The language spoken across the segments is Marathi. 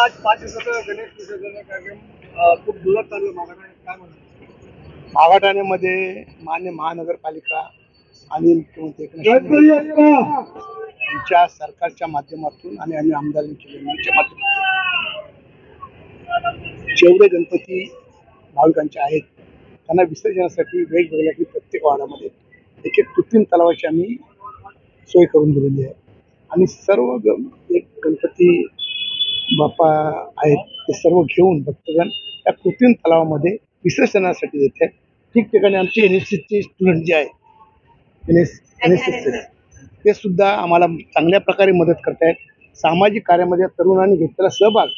आज 5 दिवसाचा गणेश विसर्जन कार्यक्रम खूप जोरात चालू आहे मागाठाणे, काय म्हणतात? मागाठाण्यामध्ये मान्य महानगरपालिका आणि मुख्यमंत्री एकनाथ शिंदे यांच्या सरकारच्या माध्यमातून आणि आम्ही आमदारांच्या निर्णयाच्या माध्यमातून जेवढे गणपती भाविकांचे आहेत त्यांना विसर्जनासाठी वेगवेगळ्या प्रत्येक वार्डामध्ये एक एक कृत्रिम तलावाची आम्ही सोय करून दिलेली आहे आणि सर्व एक गणपती बाप्पा आहेत ते सर्व घेऊन भक्तगण त्या कृत्रिम तलावामध्ये विसर्जनासाठी येत आहेत. ठिकठिकाणी आमचे NSSचे स्टुडंट जे आहे NSS ते सुद्धा आम्हाला चांगल्या प्रकारे मदत करत आहेत. सामाजिक कार्यामध्ये तरुणांनी घेतलेला सहभाग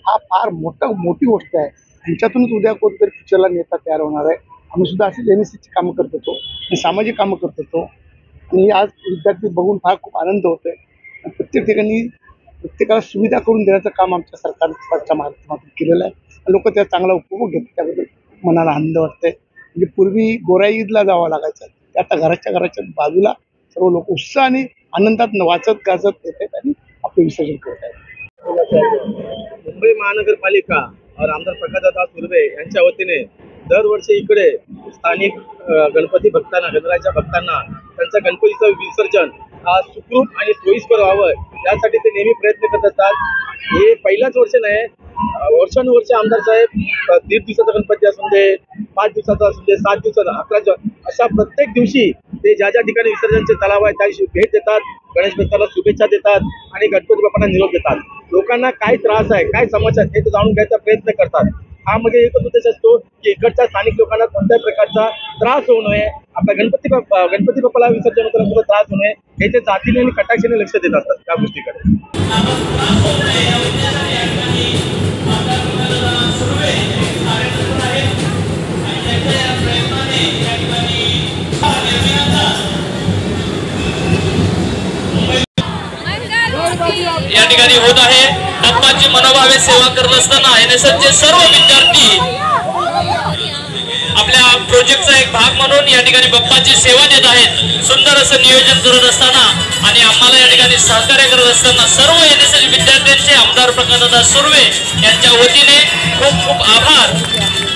हा फार मोठी गोष्ट आहे. त्यांच्यातूनच उद्या कोणतरी पिक्चरला नेता तयार होणार आहे. आम्ही सुद्धा असेच NSSची कामं करत होतो आणि सामाजिक कामं करत होतो आणि आज विद्यार्थी बघून फार खूप आनंद होतोय. प्रत्येक ठिकाणी प्रत्येकाला सुविधा करून देण्याचं काम आमच्या सरकारच्या माध्यमातून केलेलं आहे. लोक त्याचा चांगला उपभोग घेतात, त्याबद्दल मनाला आनंद वाटतंय. म्हणजे पूर्वी गोराई ईदला जावं लागायचं, ते आता घराच्या बाजूला सर्व लोक उत्साहाने आनंदात वाचत गाजत येत आहेत आणि आपले विसर्जन करत आहेत. मुंबई महानगरपालिका और आमदार प्रकाशदादा सुर्वे यांच्या वतीने दरवर्षी इकडे स्थानिक गणपती भक्तांना, गणरायाच्या भक्तांना त्यांच्या गणपतीचं विसर्जन सुखरूप आणि सोयीस्कर व्हावं यासाठी ते नेहमी प्रयत्न करत असतात. हे पहिलाच वर्ष नाही, वर्षानुवर्ष आमदार साहेब 1.5 दिवसाचा गणपती असून दे, 5 दिवसाचा असून दे, 7 दिवसाचा, 11 अशा प्रत्येक दिवशी ते ज्या ठिकाणी विसर्जनचे तलाव आहे त्या दिवशी भेट देतात, गणेश भक्ताला शुभेच्छा देतात आणि गणपती बाप्पांना निरोप देतात. लोकांना काय त्रास आहे, काय समस्या आहे ते जाणून घ्यायचा प्रयत्न करतात. हा मध्ये एकच उद्देश असतो की इकडच्या स्थानिक लोकांना कोणत्याही प्रकारचा त्रास होऊ नये, आपल्या गणपती बाप्पाला विसर्जन होताना सुद्धा त्रास होऊ नये हे ते जातीने आणि कटाक्षाने लक्ष देत असतात त्या गोष्टीकडे. या ठिकाणी होत आहे बाप्पाची मनोभावे सेवा करत असताना NSSचे सर्व विद्यार्थी आपल्या प्रोजेक्टचा एक भाग म्हणून या ठिकाणी बाप्पाची सेवा देत आहेत. सुंदर असं नियोजन करत असताना आणि आम्हाला या ठिकाणी सहकार्य करत असताना सर्व NSS विद्यार्थ्यांचे आमदार प्रकाशदादा सुर्वे यांच्या वतीने खूप खूप आभार.